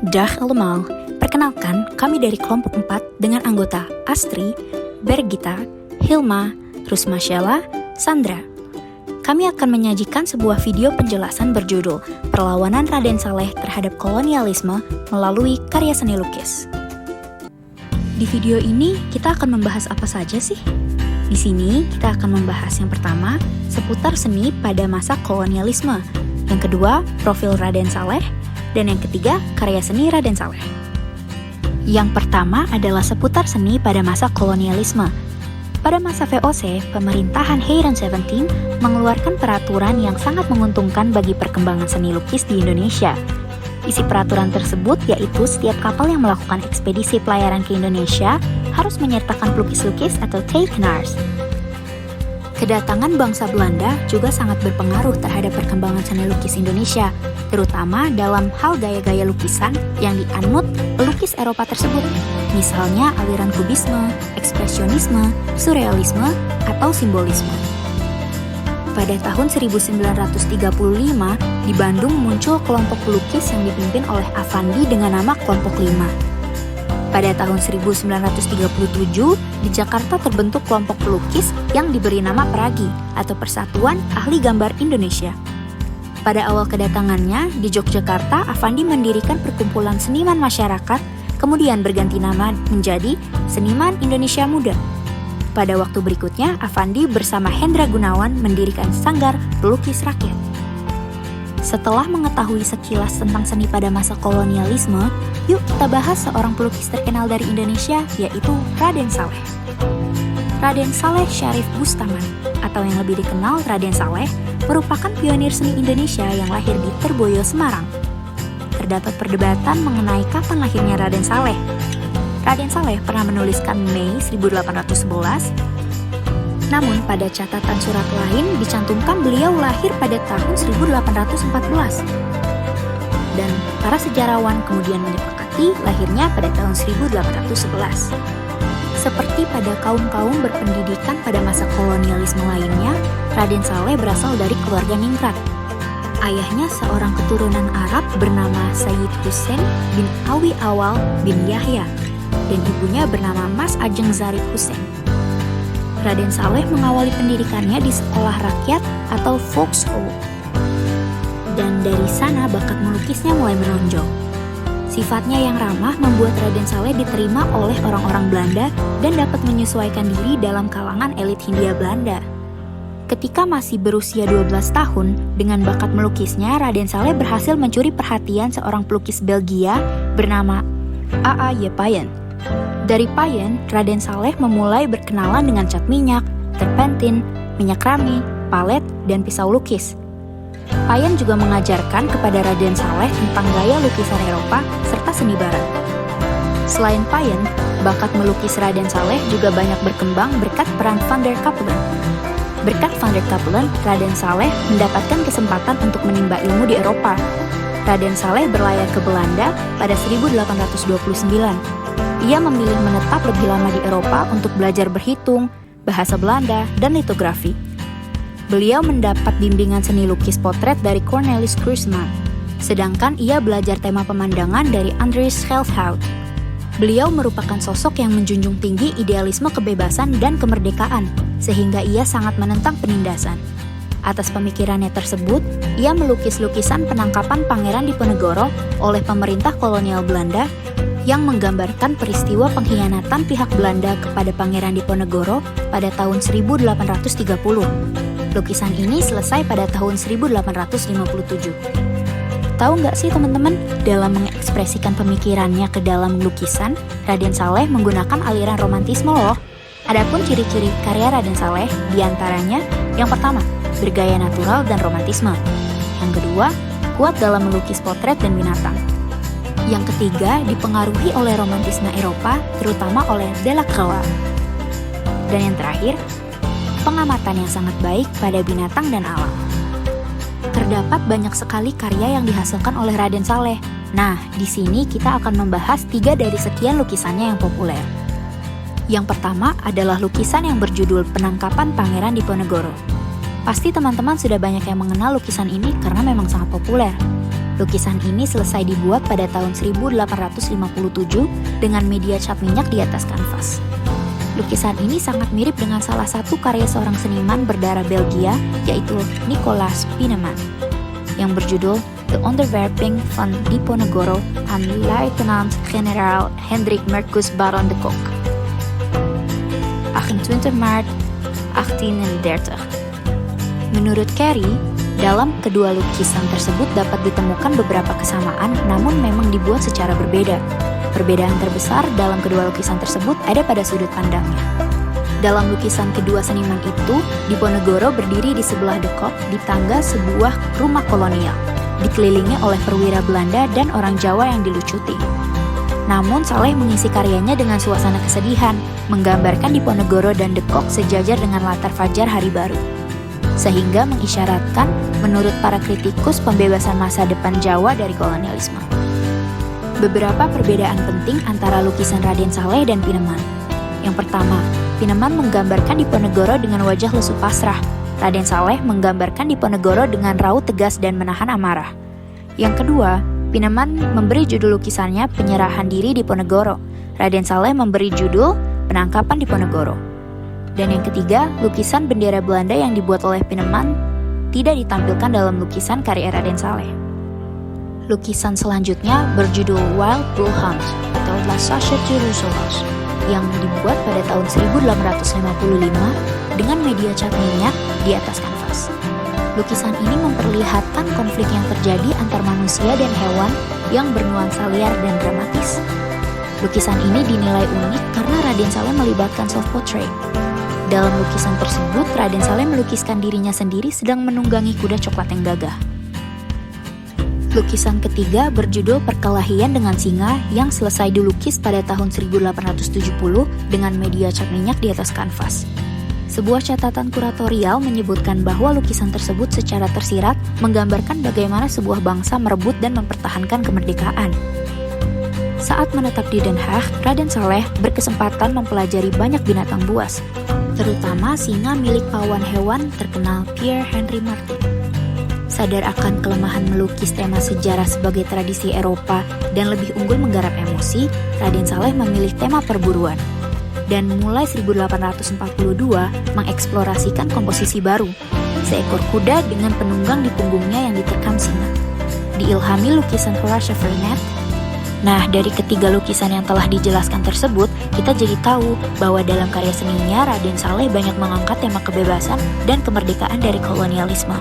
Dag allemaal, perkenalkan kami dari kelompok 4 dengan anggota Astri, Bergita, Hilma, Rusma Sheila, Sandra. Kami akan menyajikan sebuah video penjelasan berjudul Perlawanan Raden Saleh terhadap kolonialisme melalui karya seni lukis. Di video ini kita akan membahas apa saja sih? Di sini kita akan membahas yang pertama seputar seni pada masa kolonialisme, yang kedua profil Raden Saleh, dan yang ketiga karya seni Raden Saleh. Yang pertama adalah seputar seni pada masa kolonialisme. Pada masa VOC, pemerintahan Hairan 17 mengeluarkan peraturan yang sangat menguntungkan bagi perkembangan seni lukis di Indonesia. Isi peraturan tersebut yaitu setiap kapal yang melakukan ekspedisi pelayaran ke Indonesia harus menyertakan pelukis-lukis atau tekenaars. Kedatangan bangsa Belanda juga sangat berpengaruh terhadap perkembangan seni lukis Indonesia, terutama dalam hal gaya-gaya lukisan yang dianut pelukis Eropa tersebut, misalnya aliran kubisme, ekspresionisme, surrealisme, atau simbolisme. Pada tahun 1935, di Bandung muncul kelompok pelukis yang dipimpin oleh Affandi dengan nama Kelompok 5. Pada tahun 1937, di Jakarta terbentuk kelompok pelukis yang diberi nama Peragi atau Persatuan Ahli Gambar Indonesia. Pada awal kedatangannya, di Yogyakarta, Affandi mendirikan perkumpulan seniman masyarakat, kemudian berganti nama menjadi Seniman Indonesia Muda. Pada waktu berikutnya, Affandi bersama Hendra Gunawan mendirikan Sanggar Pelukis Rakyat. Setelah mengetahui sekilas tentang seni pada masa kolonialisme, yuk kita bahas seorang pelukis terkenal dari Indonesia, yaitu Raden Saleh. Raden Saleh Syarif Bustaman, atau yang lebih dikenal Raden Saleh, merupakan pionir seni Indonesia yang lahir di Terboyo, Semarang. Terdapat perdebatan mengenai kapan lahirnya Raden Saleh. Raden Saleh pernah menuliskan Mei 1811, namun pada catatan surat lain dicantumkan beliau lahir pada tahun 1814. Dan para sejarawan kemudian menyepakati lahirnya pada tahun 1811. Seperti pada kaum-kaum berpendidikan pada masa kolonialisme lainnya, Raden Saleh berasal dari keluarga ningrat. Ayahnya seorang keturunan Arab bernama Sayyid Hussein bin Awi Awal bin Yahya, dan ibunya bernama Mas Ajeng Zarif Hussein. Raden Saleh mengawali pendidikannya di sekolah rakyat atau Volksschule. Dan dari sana bakat melukisnya mulai menonjol. Sifatnya yang ramah membuat Raden Saleh diterima oleh orang-orang Belanda dan dapat menyesuaikan diri dalam kalangan elit Hindia Belanda. Ketika masih berusia 12 tahun, dengan bakat melukisnya, Raden Saleh berhasil mencuri perhatian seorang pelukis Belgia bernama A.A. Payen. Dari Payen, Raden Saleh memulai berkenalan dengan cat minyak, terpentin, minyak rami, palet, dan pisau lukis. Payen juga mengajarkan kepada Raden Saleh tentang gaya lukisan Eropa serta seni barat. Selain Payen, bakat melukis Raden Saleh juga banyak berkembang berkat peran Van der Capellen. Berkat Van der Capellen, Raden Saleh mendapatkan kesempatan untuk menimba ilmu di Eropa. Raden Saleh berlayar ke Belanda pada 1829. Ia memilih menetap lebih lama di Eropa untuk belajar berhitung, bahasa Belanda, dan litografi. Beliau mendapat bimbingan seni lukis potret dari Cornelis Kruseman, sedangkan ia belajar tema pemandangan dari Andries Schelfhout. Beliau merupakan sosok yang menjunjung tinggi idealisme kebebasan dan kemerdekaan, sehingga ia sangat menentang penindasan. Atas pemikirannya tersebut, ia melukis lukisan penangkapan Pangeran Diponegoro oleh pemerintah kolonial Belanda yang menggambarkan peristiwa pengkhianatan pihak Belanda kepada Pangeran Diponegoro pada tahun 1830. Lukisan ini selesai pada tahun 1857. Tahu nggak sih teman-teman, dalam mengekspresikan pemikirannya ke dalam lukisan, Raden Saleh menggunakan aliran romantisme loh. Adapun ciri-ciri karya Raden Saleh, diantaranya yang pertama, bergaya natural dan romantisme. Yang kedua, kuat dalam melukis potret dan binatang. Yang ketiga, dipengaruhi oleh romantisme Eropa, terutama oleh Delacroix. Dan yang terakhir, pengamatan yang sangat baik pada binatang dan alam. Terdapat banyak sekali karya yang dihasilkan oleh Raden Saleh. Nah, di sini kita akan membahas 3 dari sekian lukisannya yang populer. Yang pertama adalah lukisan yang berjudul Penangkapan Pangeran Diponegoro. Pasti teman-teman sudah banyak yang mengenal lukisan ini karena memang sangat populer. Lukisan ini selesai dibuat pada tahun 1857 dengan media cat minyak di atas kanvas. Lukisan ini sangat mirip dengan salah satu karya seorang seniman berdarah Belgia, yaitu Nicolaas Pieneman, yang berjudul De Onderwerping van Diponegoro aan Luitenant-Generaal Hendrik Marcus Baron de Kock, 28 Maart 1830. Menurut Carey, dalam kedua lukisan tersebut dapat ditemukan beberapa kesamaan, namun memang dibuat secara berbeda. Perbedaan terbesar dalam kedua lukisan tersebut ada pada sudut pandangnya. Dalam lukisan kedua seniman itu, Diponegoro berdiri di sebelah de Kock di tangga sebuah rumah kolonial, dikelilingi oleh perwira Belanda dan orang Jawa yang dilucuti. Namun Saleh mengisi karyanya dengan suasana kesedihan, menggambarkan Diponegoro dan de Kock sejajar dengan latar fajar hari baru, sehingga mengisyaratkan menurut para kritikus pembebasan masa depan Jawa dari kolonialisme. Beberapa perbedaan penting antara lukisan Raden Saleh dan Pieneman. Yang pertama, Pieneman menggambarkan Diponegoro dengan wajah lesu pasrah. Raden Saleh menggambarkan Diponegoro dengan raut tegas dan menahan amarah. Yang kedua, Pieneman memberi judul lukisannya Penyerahan Diri Diponegoro. Raden Saleh memberi judul Penangkapan Diponegoro. Dan yang ketiga, lukisan bendera Belanda yang dibuat oleh Pieneman tidak ditampilkan dalam lukisan karya Raden Saleh. Lukisan selanjutnya berjudul Wild Bull Hunt atau La Société Sauvage yang dibuat pada tahun 1855 dengan media cat minyak di atas kanvas. Lukisan ini memperlihatkan konflik yang terjadi antar manusia dan hewan yang bernuansa liar dan dramatis. Lukisan ini dinilai unik karena Raden Saleh melibatkan self-portrait. Dalam lukisan tersebut, Raden Saleh melukiskan dirinya sendiri sedang menunggangi kuda coklat yang gagah. Lukisan ketiga berjudul Perkelahian dengan Singa yang selesai dilukis pada tahun 1870 dengan media cat minyak di atas kanvas. Sebuah catatan kuratorial menyebutkan bahwa lukisan tersebut secara tersirat menggambarkan bagaimana sebuah bangsa merebut dan mempertahankan kemerdekaan. Saat menetap di Den Haag, Raden Saleh berkesempatan mempelajari banyak binatang buas, terutama singa milik pahlawan hewan terkenal Pierre Henry Martin. Sadar akan kelemahan melukis tema sejarah sebagai tradisi Eropa dan lebih unggul menggarap emosi, Raden Saleh memilih tema perburuan. Dan mulai 1842 mengeksplorasikan komposisi baru, seekor kuda dengan penunggang di punggungnya yang diterkam singa. Diilhami lukisan Horace Vernet. Nah, dari ketiga lukisan yang telah dijelaskan tersebut, kita jadi tahu bahwa dalam karya seninya Raden Saleh banyak mengangkat tema kebebasan dan kemerdekaan dari kolonialisme.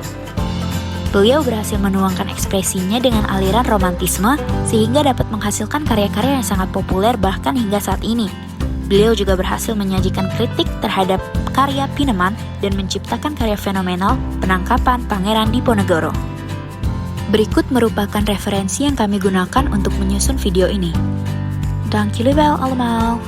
Beliau berhasil menuangkan ekspresinya dengan aliran romantisme sehingga dapat menghasilkan karya-karya yang sangat populer bahkan hingga saat ini. Beliau juga berhasil menyajikan kritik terhadap karya Pieneman dan menciptakan karya fenomenal Penangkapan Pangeran Diponegoro. Berikut merupakan referensi yang kami gunakan untuk menyusun video ini. Dank jullie wel allemaal.